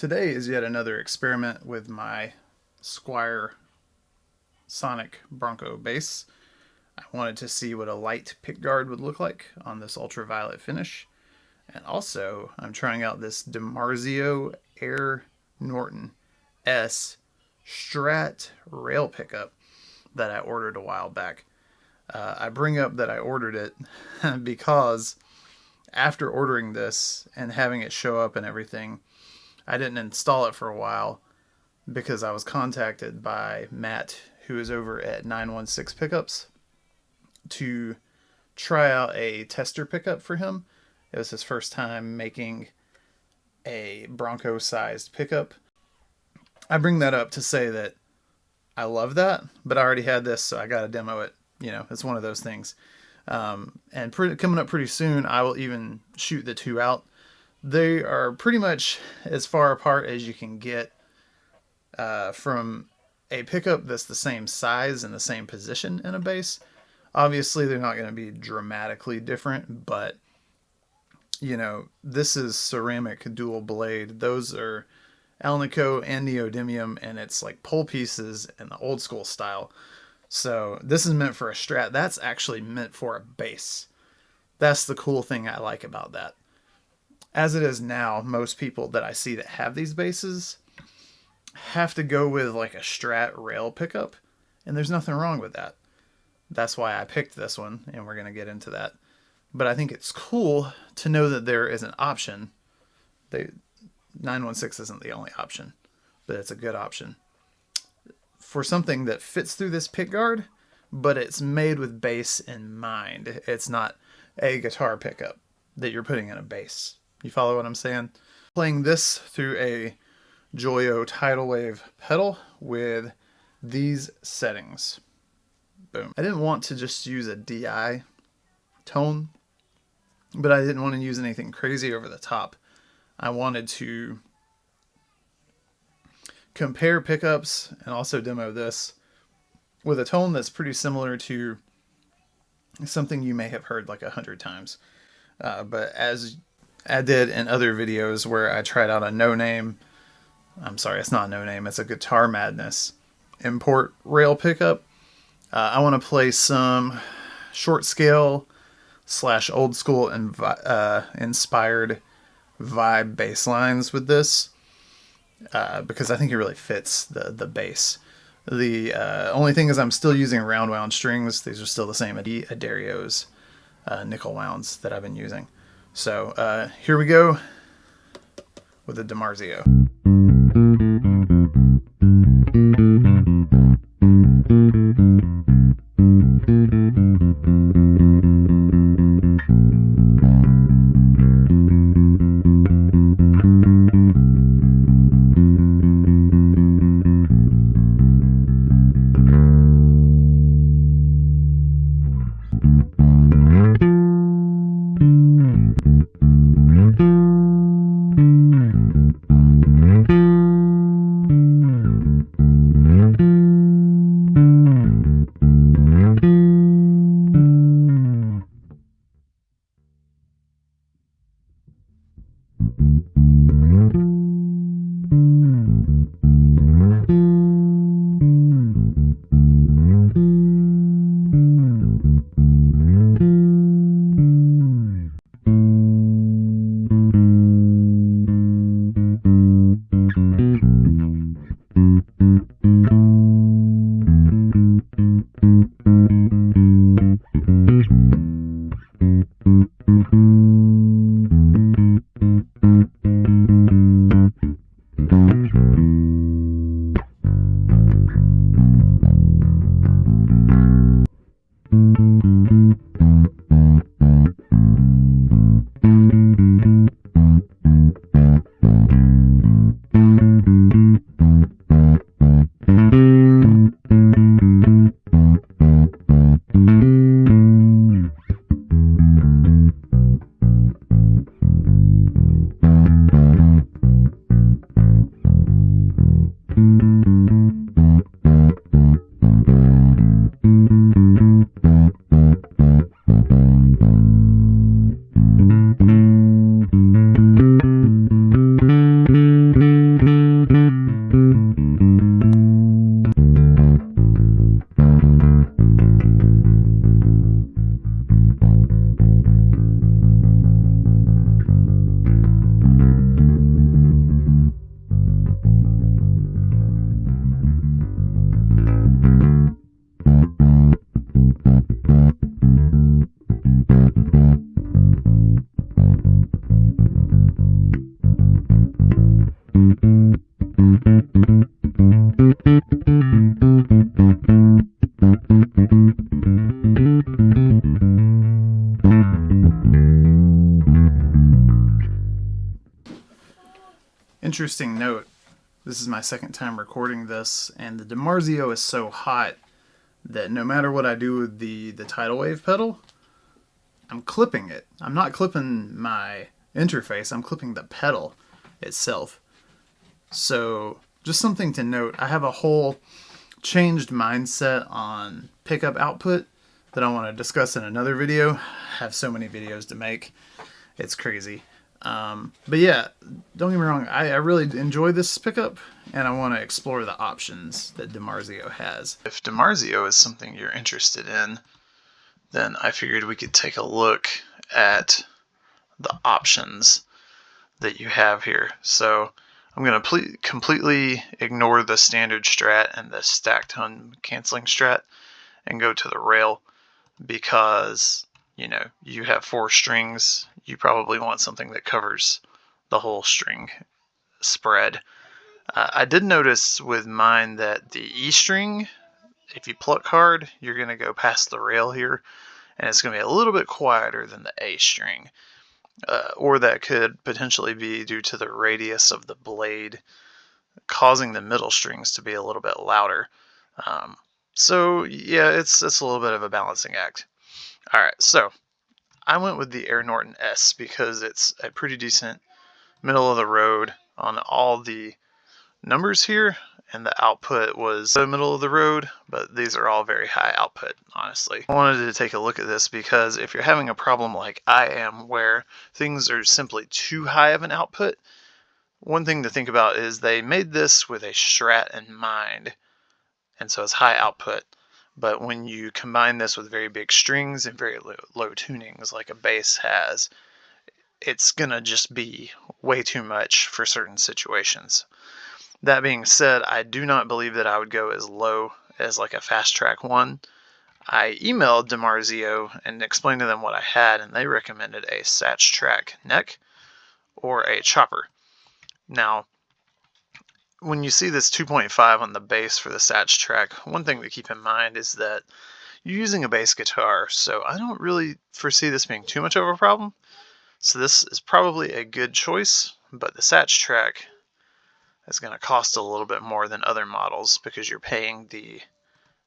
Today is yet another experiment with my Squier Sonic Bronco bass. I wanted to see what a light pickguard would look like on this ultraviolet finish. And also, I'm trying out this Dimarzio Air Norton S Strat rail pickup that I ordered a while back. I bring up that I ordered it because after ordering this and having it show up and everything, I didn't install it for a while because I was contacted by Matt, who is over at 916 Pickups, to try out a tester pickup for him. It was his first time making a Bronco-sized pickup. I bring that up to say that I love that, but I already had this, so I got to demo it. You know, it's one of those things. And coming up pretty soon, I will even shoot the two out. They are pretty much as far apart as you can get from a pickup that's the same size and the same position in a bass. Obviously, they're not going to be dramatically different, but, you know, this is ceramic dual blade. Those are Alnico and neodymium, and it's like pole pieces in the old school style. So this is meant for a Strat. That's actually meant for a bass. That's the cool thing I like about that. As it is now, most people that I see that have these basses have to go with like a Strat rail pickup, and there's nothing wrong with that. That's why I picked this one, and we're going to get into that. But I think it's cool to know that there is an option. 916 isn't the only option, but it's a good option for something that fits through this pickguard, but it's made with bass in mind. It's not a guitar pickup that you're putting in a bass. You follow what I'm saying? Playing this through a Joyo tidal wave pedal with these settings. Boom. I didn't want to just use a DI tone, but I didn't want to use anything crazy over the top. I wanted to compare pickups and also demo this with a tone that's pretty similar to something you may have heard like 100 times. But as I did in other videos where I tried out a I'm sorry, it's not a no name, it's a Guitar Madness import rail pickup. I want to play some short scale / old school and inspired vibe bass lines with this, because I think it really fits the bass. The only thing is I'm still using round wound strings. These are still the same Adarios nickel wounds that I've been using. So here we go with the Dimarzio. interesting note. This is my second time recording this, and the Dimarzio is so hot that no matter what I do with the tidal wave pedal, I'm clipping it. I'm not clipping my interface, I'm clipping the pedal itself. So just something to note, I have a whole changed mindset on pickup output that I want to discuss in another video. I have so many videos to make. It's crazy. But yeah, don't get me wrong, I really enjoy this pickup, and I want to explore the options that Dimarzio has. If Dimarzio is something you're interested in, then I figured we could take a look at the options that you have here. So I'm going to completely ignore the standard strat and the stacked tone canceling strat and go to the rail, because you have 4 strings. You probably want something that covers the whole string spread. I did notice with mine that the E string, if you pluck hard, you're going to go past the rail here, and it's going to be a little bit quieter than the A string. Or that could potentially be due to the radius of the blade causing the middle strings to be a little bit louder. So yeah, it's a little bit of a balancing act. Alright, so I went with the Air Norton S because it's a pretty decent middle of the road on all the numbers here, and the output was the middle of the road, but these are all very high output, honestly. I wanted to take a look at this because if you're having a problem like I am where things are simply too high of an output, one thing to think about is they made this with a strat in mind, and so it's high output. But when you combine this with very big strings and very low tunings like a bass has, it's gonna just be way too much for certain situations. That being said, I do not believe that I would go as low as like a Fast Track 1. I emailed Dimarzio and explained to them what I had, and they recommended a Satch Track neck or a chopper. Now, when you see this 2.5 on the bass for the Satch Track, one thing to keep in mind is that you're using a bass guitar, so I don't really foresee this being too much of a problem. So this is probably a good choice, but the Satch Track is going to cost a little bit more than other models because you're paying the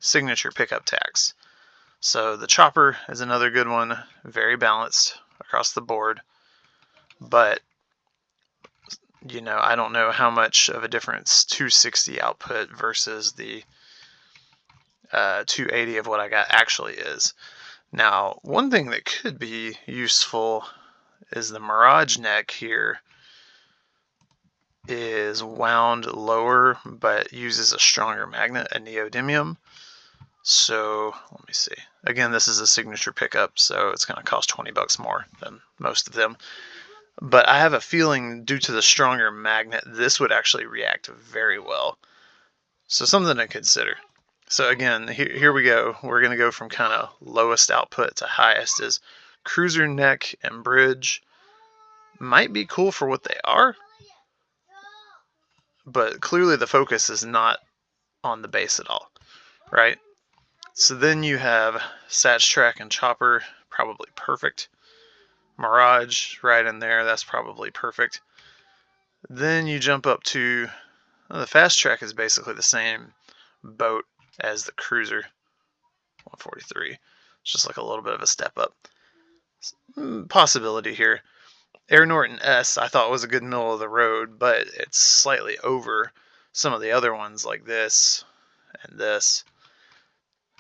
signature pickup tax. So the chopper is another good one, very balanced across the board, but I don't know how much of a difference 260 output versus the 280 of what I got actually is. Now, one thing that could be useful is the Mirage neck here is wound lower but uses a stronger magnet, a neodymium. So let me see. Again, this is a signature pickup, so it's going to cost $20 more than most of them. But I have a feeling due to the stronger magnet, this would actually react very well. So something to consider. So again, here we go. We're going to go from kind of lowest output to highest. Is cruiser neck and bridge might be cool for what they are, but clearly the focus is not on the bass at all, right? So then you have Satch Track and chopper, probably perfect. Mirage right in there, that's probably perfect. Then you jump up to the Fast Track is basically the same boat as the Cruiser 143. It's just like a little bit of a step up. Possibility here. Air Norton S I thought was a good middle of the road, but it's slightly over some of the other ones like this and this.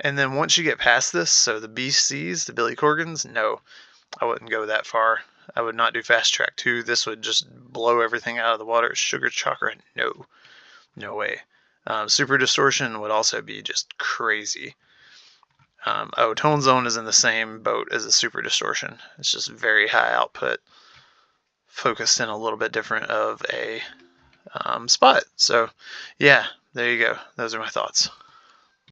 And then once you get past this, so the BCs, the Billy Corgans, no, I wouldn't go that far. I would not do Fast Track 2. This would just blow everything out of the water. Sugar Chakra, no way. Super Distortion would also be just crazy. Tone Zone is in the same boat as a Super Distortion. It's just very high output, focused in a little bit different of a spot. So yeah, there you go. Those are my thoughts.